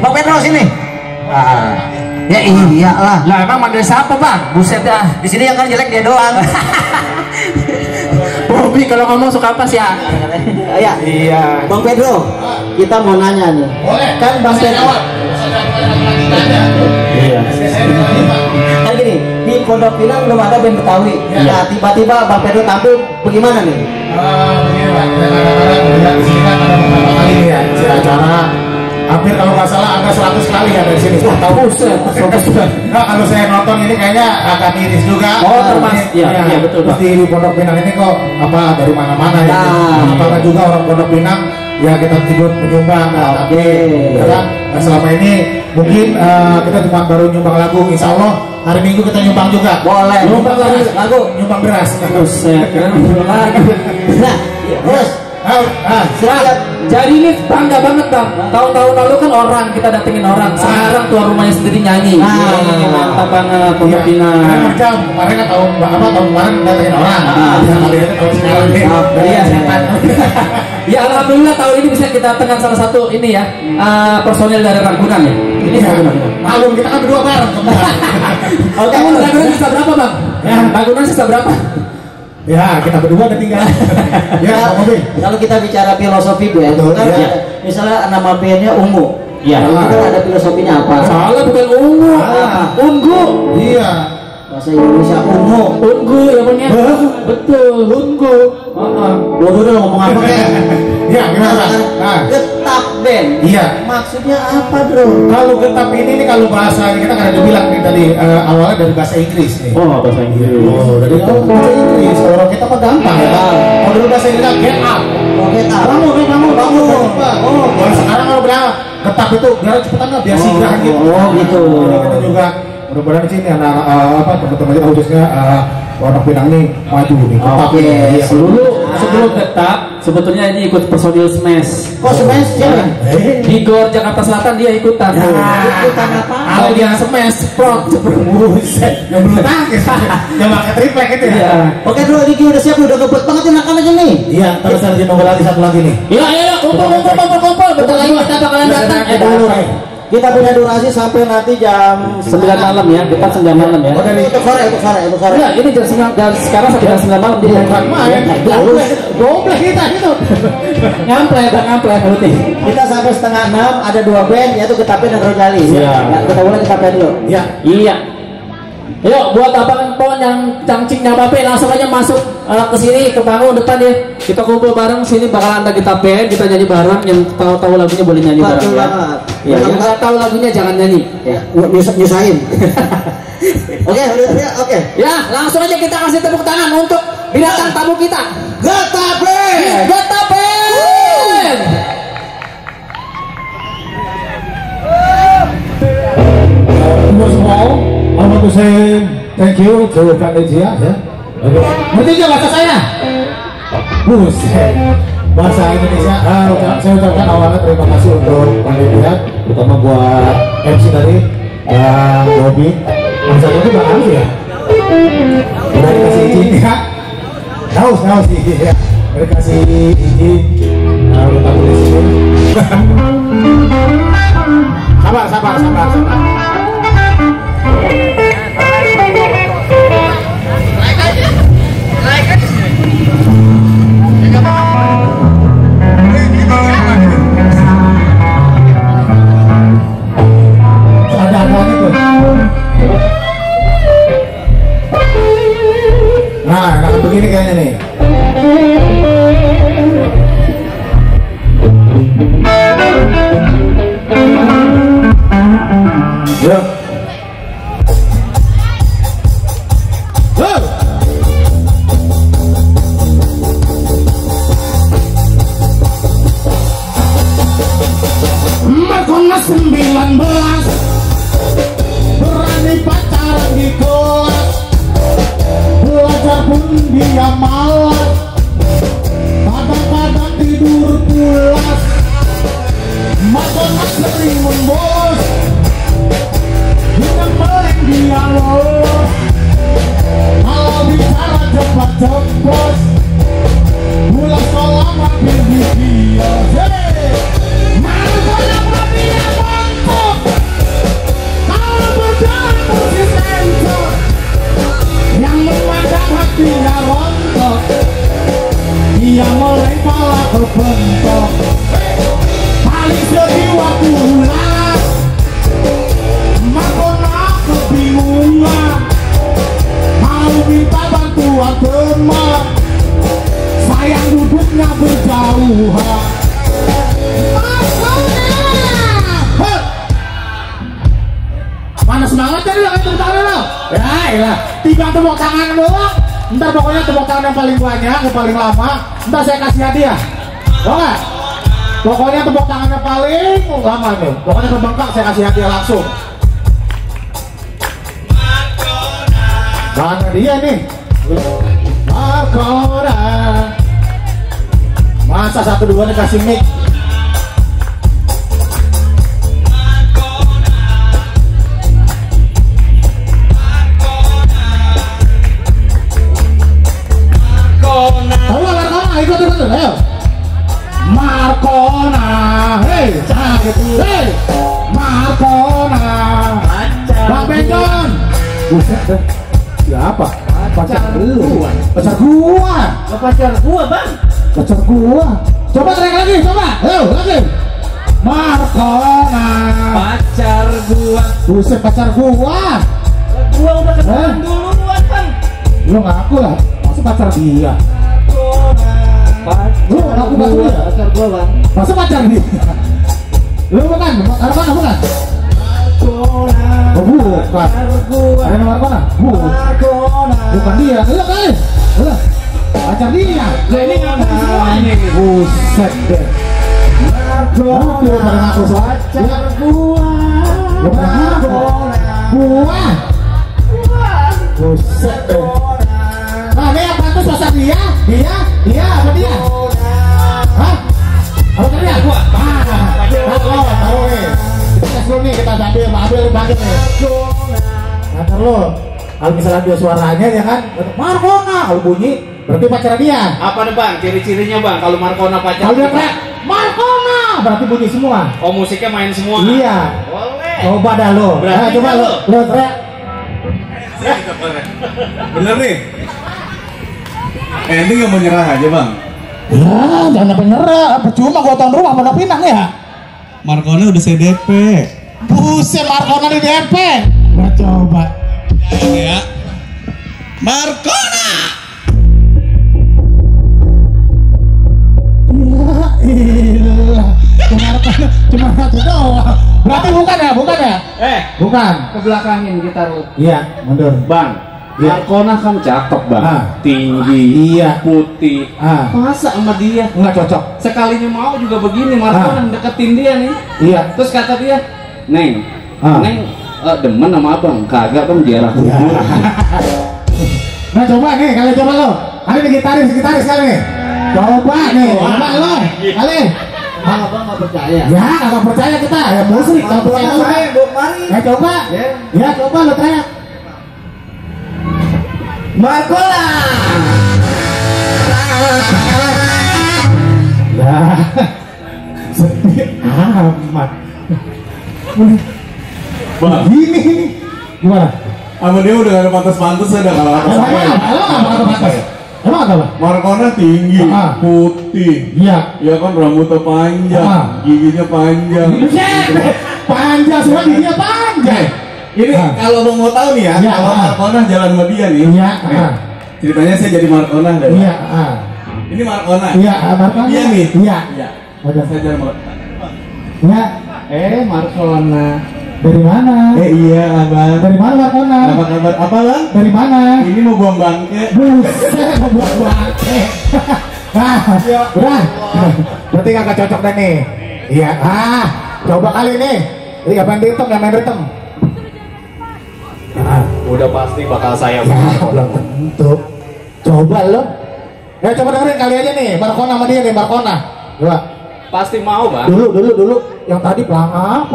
Bang Pedro sini. Ya iyalah. Lah emang manggil siapa bang? Buset dah. Di sini yang kan jelek dia doang. Bobby kalau ngomong suka apa sih ya? Ya. Iya. Bang Pedro, kita mau nanya nih. Boleh. Kan Bang Pedro. Iya. Kan gini, di Pondok Pinang belum ada band Betawi. Nah, tiba-tiba Bang Pedro tampil bagaimana nih? Begini Pak, kadang-kadang melihat di sini kan ada beberapa kali nih ya isi acara. Hampir kalau nggak salah ada 100 kali ya dari sini. Tahu buset. Nah, kalau saya nonton ini kayaknya agak miris juga. Oh, termasuk. Iya, betul. Terus di Pondok Pinang ini kok apa dari mana-mana ya. Apakah juga orang Pondok Pinang ya kita ikut menyumbang. Oke. Nah, selama ini mungkin kita cuma baru nyumbang lagu. Insya Allah hari Minggu kita nyumbang juga. Boleh. Nyumbang lagu, nyumbang beras. Buset kan. Nah, terus Jadi ini bangga banget bang. Tahun-tahun lalu kan orang kita datengin orang. Sekarang tuan rumahnya sendiri nyanyi. Mantap banget Pondok Pinang. Macam kemarin kan tahun kemarin datengin orang. Kali ini tahun sekarang nih. Iya. Ya alhamdulillah tahun ini bisa kita datangkan salah satu ini ya personil dari Ragunan ya. Ini Ragunan. Malum kita kan berdua bareng. Oke, Ragunan sisa berapa bang? Ya, Ragunan sisa berapa? Ya, kita berdua udah tinggal. Ya, kalau kita bicara filosofi band, kan misalnya nama bandnya Ungu. Iya. Itu kan ada filosofinya apa? Salah bukan ungu. Ungu. Iya. Bahasa Indonesia Ungu. Ungu ya bang ya. Betul. Ungu. Bodoh ngomong apa ya? Ya, gimana? Getap band. Iya. Maksudnya apa bro? Kalau getap ini kalau bahasa kita kan ada bilang nih tadi awalnya dari bahasa Inggris nih. Oh bahasa Inggris. Oh, dari bahasa Inggris. Orang kita mah gampang ya. Kalau dulu bahasa Inggris get up. Oh get up. Bangun. Oh, kalau sekarang kalau bilang getap itu biar cepetan lah, biar singgah gitu. Oh gitu. Jadi kita juga mudah-mudahan di sini anak teman-teman kita khususnya Pondok Pinang nih maju nih. Oke. Sebelum tetap sebetulnya ini ikut personil Smash. Kok Smash siapa? Di Gor Jakarta Selatan dia ikutan. Ikutan apa? Kalau dia Smash Prot Buset, yang belum tangkis, yang pakai triplek itu ya. Oke bro, Diki udah siap, udah ngebut banget makan aja nih. Iya, terus ada nunggu lagi satu lagi nih. Iya, kumpul. Bentar lagi kita bakalan datang. Kita punya durasi sampai nanti jam 9 malam ya, kita 9 malam ya. Untuk sore. Iya, ini jam sekarang sampai jam 9 malam di Goblok kita gitu. Ngamplek berarti. Kita sampai setengah 6 ada 2 band yaitu Getap Band dan Rojali. Iya. Kita mulai Getap Band dulu. Iya. Yuk buat abang pon yang cangcing nyabape langsung aja masuk ke sini ke panggung depan ya. Kita kumpul bareng sini bakalan ada Getap Band, kita nyanyi bareng. Yang tahu lagunya boleh nyanyi bareng ya. Ya, yang nggak tahu lagunya jangan nyanyi. Ya, nyusahin. Oke. Ya, langsung aja kita kasih tepuk tangan untuk binatang tamu kita. Getap Band. Getap Band. First of all, I want to say thank you to Panitia ya. Ngerti nggak bahasa saya? Buset. Bahasa Indonesia. Saya ucapkan awalnya terima kasih untuk Panitia, terutama buat MC tadi, Bobby. Maksudnya itu Bang Alfi ya. Udah dikasih izin ya. Tahu sih ya. Udah dikasih izin. Udah tahu di sini. Sabar. Nah, begini kayaknya nih. Yuk. Makona 19 berani pacaran di kelas, belajar pun dia malas, kadang-kadang tidur pulas. Makona sering membolos, dengan meleng dia lolos. Kalau bicara cepat-cepat, pulang sekolah makin di kios. Malu banyak mafia bang. lah, tiga tepuk tangan doang. Ntar pokoknya tepuk tangan yang paling banyak, yang paling lama, ntar saya kasih hadiah. Oke? Pokoknya tepuk tangan yang paling lama nih. Pokoknya kebengkak saya kasih hadiah langsung. Mana dia nih? Markona. Masa satu dua nih kasih mic. Ikut, ayo. Markona, hei, hei, Markona, Bang Bencon. Buset deh, siapa? Pacar lu, pacar gua, Pacar gua, Bang. pacar gua. Coba teriak lagi, coba, ayo lagi. Markona, Pacar gua. buset pacar gua. Gua udah kenalan duluan, Bang. Lu ngaku lah, masa pacar dia? Lu ngaku pacar dia? Pacar gua, Bang. Masa pacar dia? Lu bukan? Markona bukan? Oh, bukan. Ada nomor Markona? Bukan dia. Lu kali. Lu. Pacar dia. Lah ini ngapain semua ini? Buset deh. Markona. Pada ngaku pacar gua. Lu pada ngaku. Gua. Buset deh. Nah, ini yang pantas pacar dia? Dia apa dia? Hah? Apa dia? Gua. Tahu nih. Kita tes lu nih, kita ambil bagi nih. Pacar lu. Kalau misalnya dia suaranya ya kan, Markona, kalau bunyi berarti pacar dia. Apa nih Bang? Ciri-cirinya Bang kalau Markona pacar? Kalau dia teriak Markona, berarti bunyi semua. Oh, musiknya main semua. Iya. Boleh. Coba dah lo. Berarti Coba kan lo teriak. Bener nih. Ini nggak mau nyerah aja bang. Ya, jangan sampai nyerah. Percuma gua tuan rumah pada pinang ya. Markona udah CDP. Buset, Markona di DP. Gua coba. Ya. Markona. Ya ilah. Cuma satu doang. Berarti bukan ya? Bukan. Ke belakangin gitar lu. Iya, mundur. Bang, Iya. Markona kan cakep Bang. Ah. Tinggi, Iya. putih. Ah. Masa sama dia? Enggak cocok. Sekalinya mau juga begini Markona deketin dia nih. Iya. Terus kata dia, Neng, Ah. Neng demen sama abang, kagak Bang jarak Iya. kubur. Nah coba nih, kalian coba lo. Ada nih gitaris kali nih. Coba nih, coba lo. Kali. Abang nggak percaya. Ya, kalau percaya kita, ya musik. Kalau percaya lo. Ya coba. Ya coba lo teriak. Markona. Ya. Sepi amat. Bang, Gini. Gimana? sama dia udah gak ada pantas-pantas ada kalau apa Emang saya. Emang apa? Markona tinggi, Ah. putih. Iya. Ya kan rambutnya panjang, Ah. giginya panjang. Buset, panjang semua giginya panjang. Ini Ah. kalau lo mau tahu nih ya, Iya, kalau ah. Markona jalan sama dia nih. Iya, nih, ah. ceritanya saya jadi Markona deh. Iya, Ini Markona. iya, Markona. Iya nih. Iya. Iya. Udah. Saya jalan Markona. Ya, Markona. dari mana? Iya abang. Dari mana Markona? Apa kabar? Apa bang? Dari mana? Ini mau buang bangke. Buset, buat bangke. Nah, udah. Berarti nggak cocok deh nih. Iya, coba kali nih. Iya, main ritme, ya main ritme. Udah pasti bakal saya Ya, belum tentu. Coba lo. Ya coba dengerin kali aja nih, Markona sama dia nih, Markona. Coba. pasti mau Bang. Dulu. Yang tadi pelangap,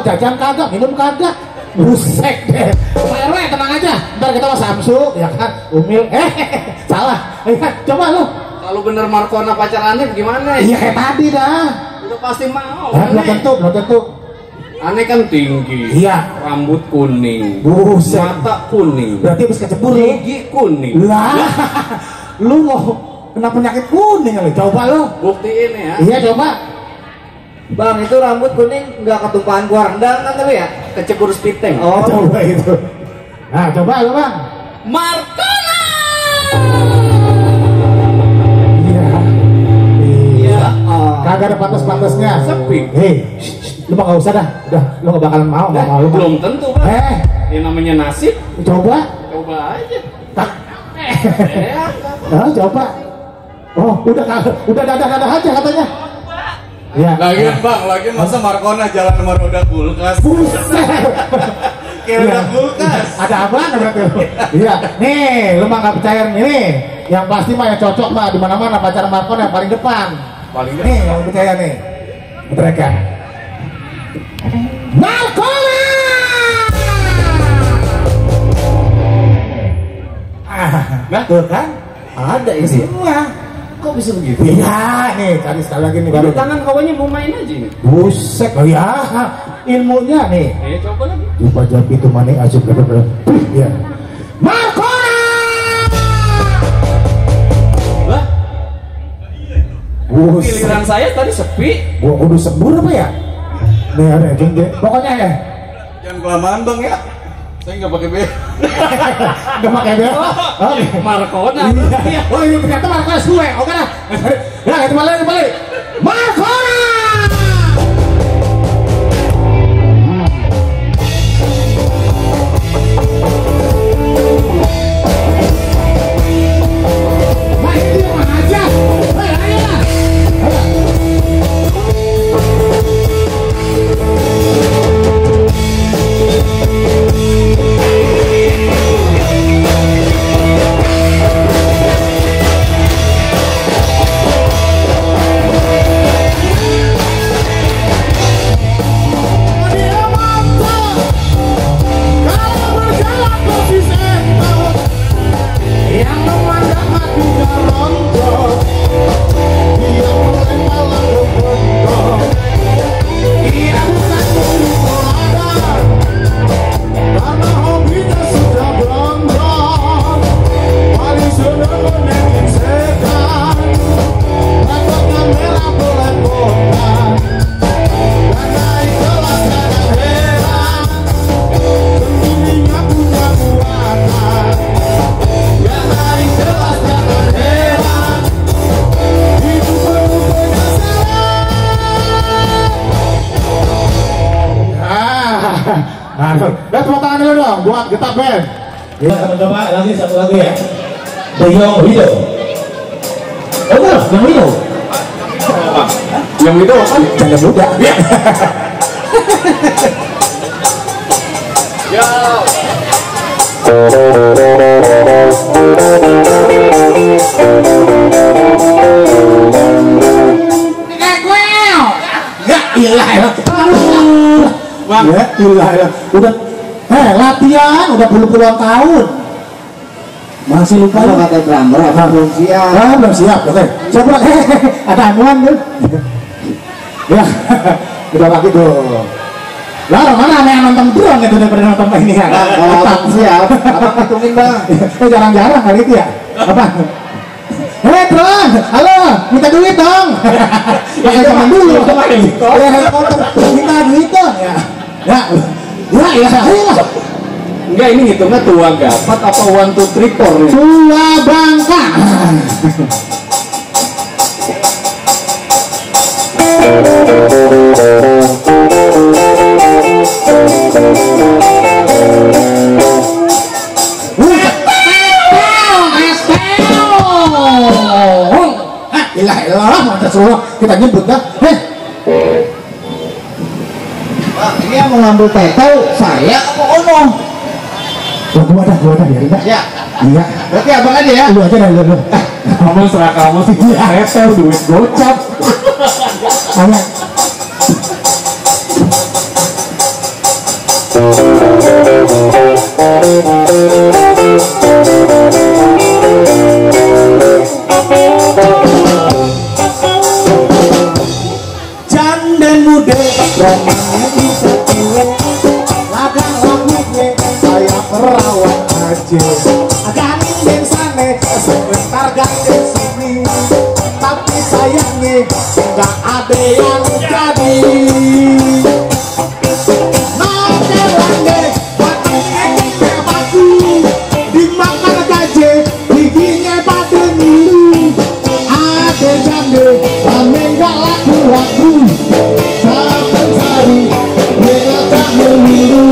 jajan kagak, minum kagak. Buset deh. Pak RW tenang aja. Ntar kita mau Samsu, ya kan? Umil. Salah. Coba lu. Kalau bener Markona pacar Aneh gimana Iya ya? kayak tadi dah. Udah pasti mau. Belum Aneh. tentu. Aneh kan tinggi. Iya. Rambut kuning. Buset. Mata kuning. Berarti habis kecebur lu. Gigi kuning. Lah. Lu mau kena penyakit kuning kali. Coba lu. Buktiin ya. Iya coba. Bang, itu rambut kuning nggak ketumpahan gua rendang kan tapi ya? Kecebur speed tank. Oh, coba itu. Nah, coba lu, Bang. Markona. Iya. Iya. Kagak ada pantas-pantasnya. Sepi. Hei, lu mah gak usah dah. Udah, lu gak bakalan mau, gak mau lu. Belum tentu Bang. Ya namanya nasib. Coba. Coba aja. Tak. Nah, coba. Oh, udah dada aja katanya. Ya. Lagian bang, lagian masa Markona jalan sama roda kulkas. Kayak roda kulkas. Ada apa berarti? Iya. Nih, lu mah nggak percaya nih. Yang pasti mah yang cocok mah di mana-mana pacar Markona yang paling depan. Paling Nih, yang percaya nih. Mereka. Markona. Nah, tuh kan? Ada isi. Iya. Kok bisa begitu? Iya, nih cari sekali lagi nih baru. Tangan kawannya mau main aja nih. Buset, oh ya, ilmunya nih. Coba lagi. Coba jawab itu mana asik bener-bener. Ya. Markona. Lah, Buset. giliran saya tadi sepi. Gua kudu sembur apa ya? Nih ada jengge. Pokoknya ya. Jangan kelamaan bang ya. Saya nggak pakai bel. Udah pakai bel. Oke. Markona. Iya. Oh ini ternyata Markona gue. Oke dah. Ya itu balik. Markona. Main di mana aja. Ayo. Ya tepuk tangan dulu dong buat Getah Band. Ya, coba lagi satu lagu ya. The Young Widow. Oh, enggak, Young Widow. Yang itu apa? Jangan muda. Ya. Ya ilah ya. Bang. Ya ilah ya. Udah latihan udah puluhan tahun. Masih lupa Kalau lu? kata drummer apa belum siap. Belum siap. Oke. Coba ada anuan tuh. Ya. Udah lagi tuh. Lah mana yang nonton drone itu daripada nonton ini ya? Kalau abang siap, abang hitungin bang. Jarang-jarang kali itu ya. Apa? Drone, halo, minta duit dong. Pakai zaman dulu. Ya helikopter, minta duit dong ya. Ya, ayo. Enggak, ini hitungnya tua gapat apa 1, 2, 3, 4 nih? Tua bangka. Ilah, mantap semua. Kita nyebut dah. Bang, ini yang mengambil petel saya apa ono? Gua dah biarin dah. Ya. Iya. Berarti abang aja ya. Lu aja dah lu. Kamu serah kamu sih. Retel duit gocap. Ayo. Jandan muda romanya bisa cilik ladang rambutnya saya perawat aja gandeng sana sebentar gandeng sini tapi sayangnya nggak ada yang jadi nongkrongnya badannya kayak batu dimakan gajah giginya pada ngilu ada janda rame nggak laku-laku sampai sari mereka tak meniru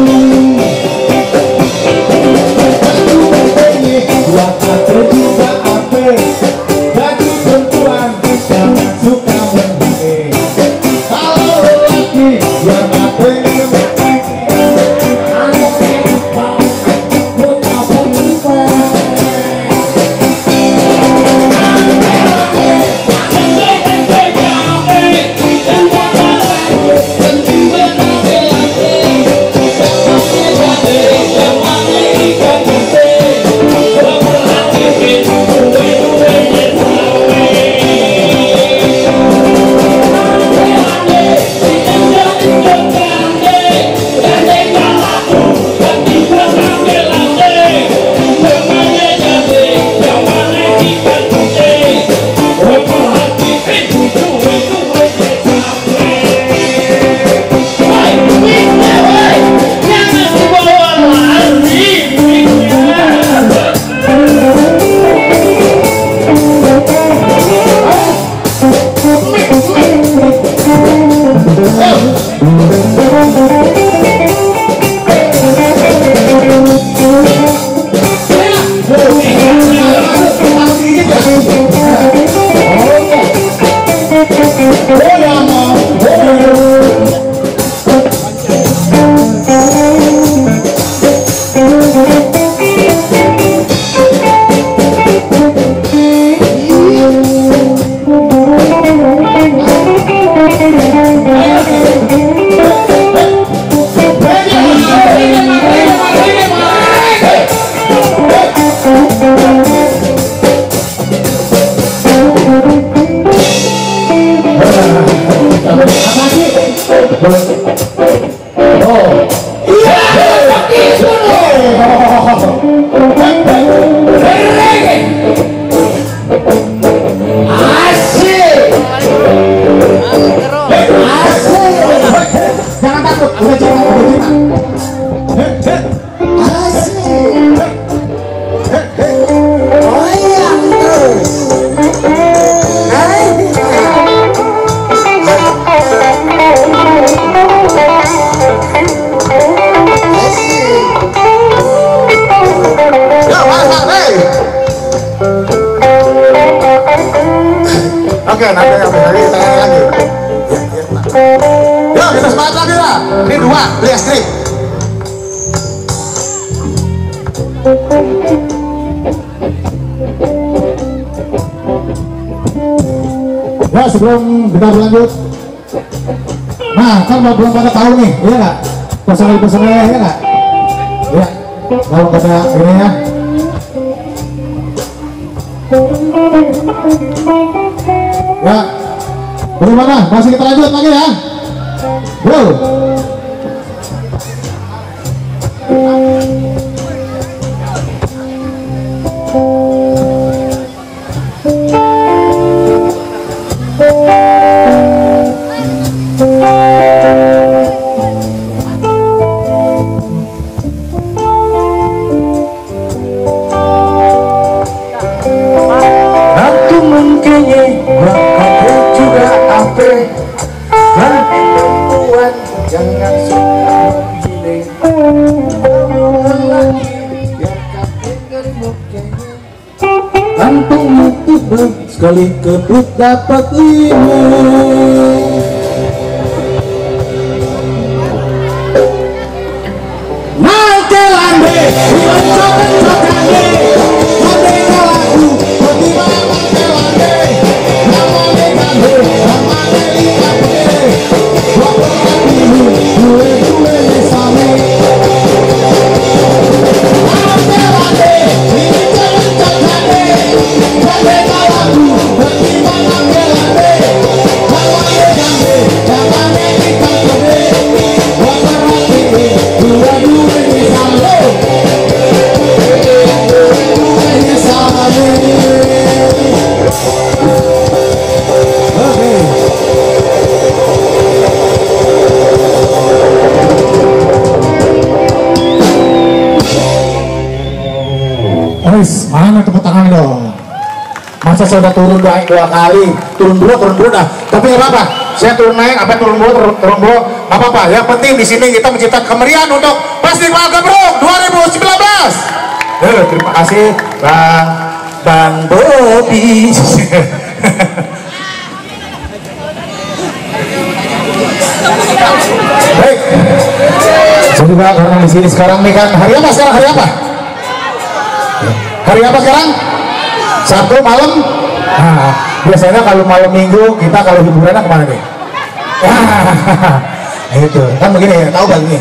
Oke, nanti yang hari tanya lagi. Yuk, kita semangat lagi lah. Ini 2, beli es krim. Ya, sebelum kita berlanjut, nah kan belum pada tahu nih, iya nggak? Personel-personelnya, iya nggak? Ya, kalau kata ini ya. Ya, bagaimana? Masih kita lanjut lagi ya, bro. Jangan suka menggilai lagi biar kakek kermukanya kampung youtuber sekali kebut dapat 5 Mangkelande cokan-cokannya merdeka lagu Fatima Mangkelande namanya Gande namanya Likambe gue same Mangkelande ini cokan-cokannya merdeka lagu Fatima Mangkelande namanya Gande namanya Likambe mana tepuk tangan dong. Masa saya udah turun naik 2 kali, turun dulu dah. Tapi nggak apa-apa, saya turun naik, apa turun dulu, nggak apa-apa. Yang penting di sini kita menciptakan kemeriahan untuk Festival Gebruk 2019. Terima kasih Bang Bobi. Baik, saya juga karena di sini sekarang nih kan hari apa sekarang? Hari apa? Hari apa sekarang? Sabtu malam. Nah, biasanya kalau malam minggu kita kalau hiburannya kemana nih? Itu kan begini ya, tahu gak ini?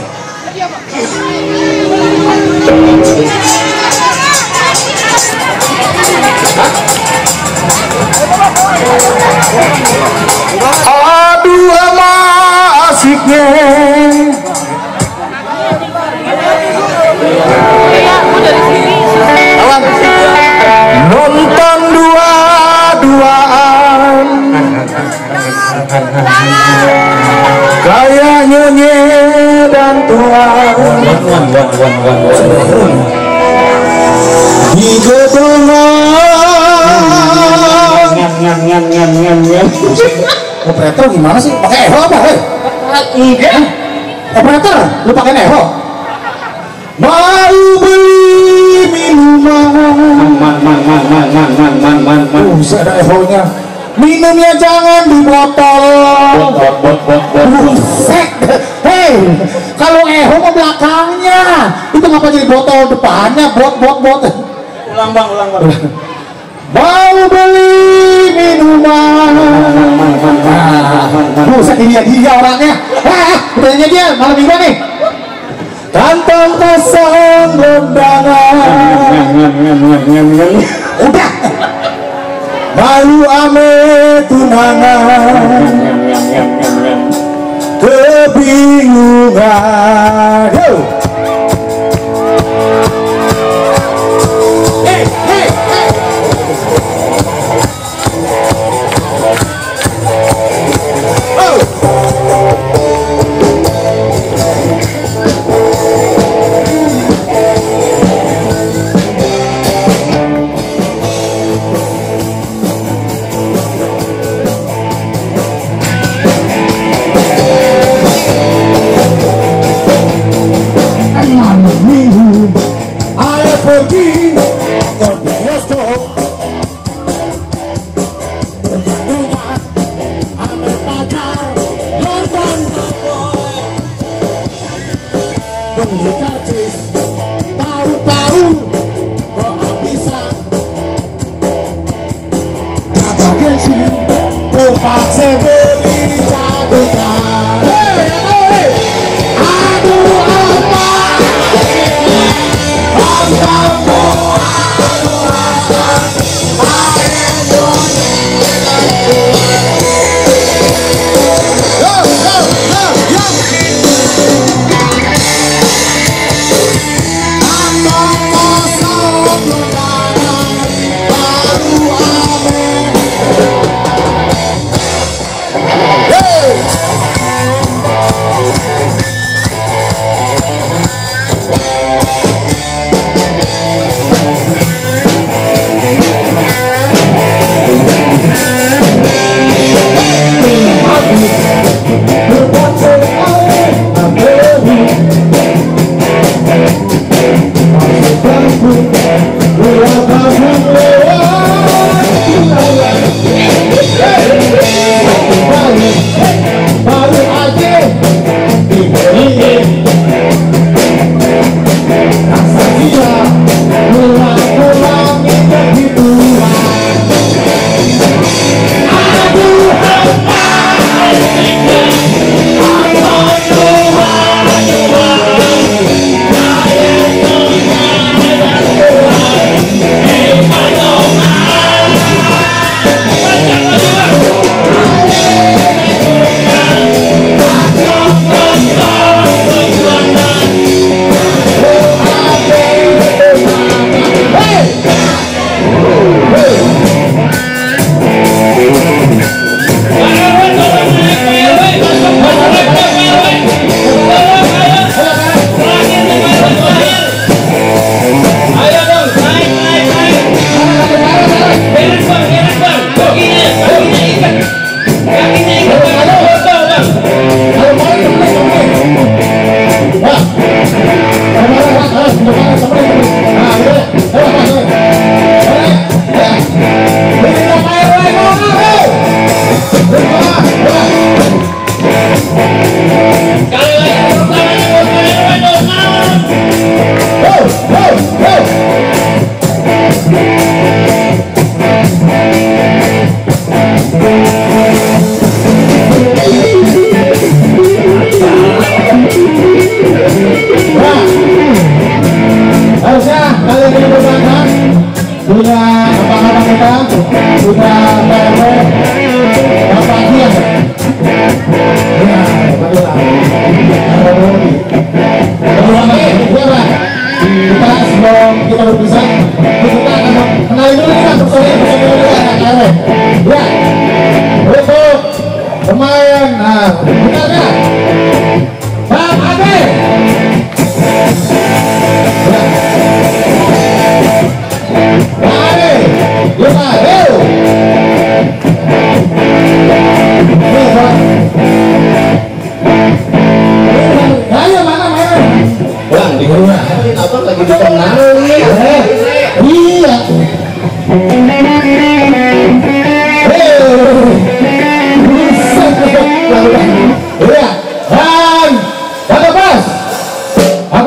Aduh emang asiknya. Nonton dua-duaan kayak nyanyi dan tuan di gedungan operator gimana sih? Pakai apa? operator, lu pakai Eho. Mau beli minuman. Man. Buset ada Eho-nya. Minumnya jangan di botol. Buset. Hei, kalau Eho mah belakangnya. Itu ngapa jadi botol depannya? Bot. Ulang bang. Mau beli minuman. Buset, ini dia orangnya. Udah dia malam minggu nih. Kantong kosong undangan. Udah. Malu ame tunangan. Kebingungan. Pergi ke bioskop, berjumpa sama pacar, nonton beli karcis, tahu-tahu kehabisan, kata gengsi, terpaksa beli cadukan. Aduh apa?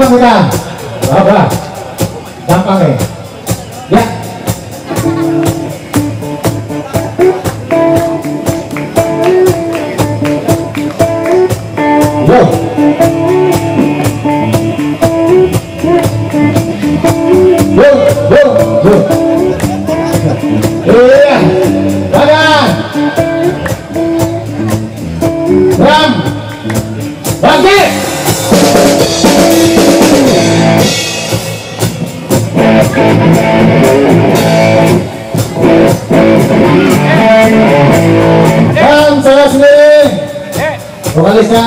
gampang kita. Apa? Gampang nih. Ya. Yo. Yo, yo, yo. Iya. Badan. Ram. Bangkit. Dan saya sendiri vokalisnya,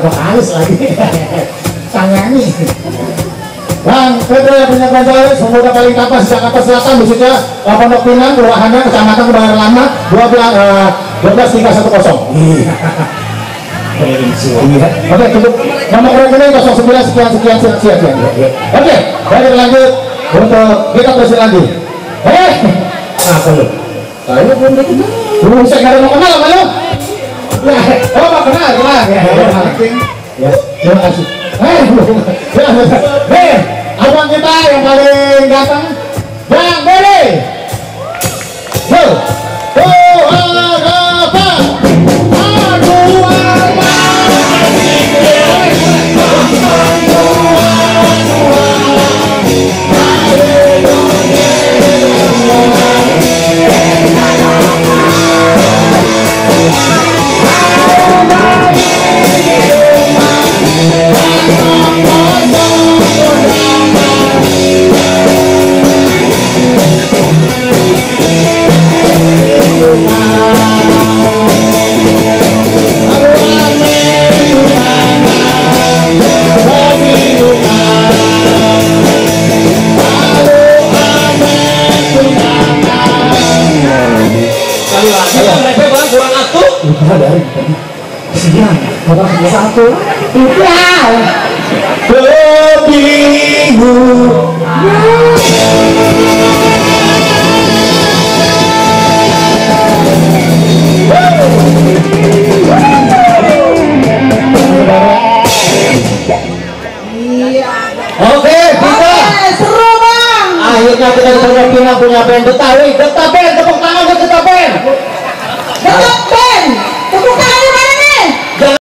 vokalis lagi tangani Bang Pedro yang punya Gonzales, pemuda paling tampan di Jakarta Selatan, khususnya Pondok Pinang, Kelurahannya, Kecamatan Kebayoran Lama, 12-310. Oke, cukup. Nomor rekening 09 sekian. Oke, baik lanjut untuk kita terus lagi. Apa lu? Saya belum dikenal. Belum saya nggak mau kenal sama lu. Oh, mau kenal. Ya, terima kasih. Abang kita yang paling ganteng, Bang Beli. Oke, kita seru bang. Akhirnya kita di Pondok Pinang punya band Betawi. Betapen, tepuk tangan buat Betapen. Betapen.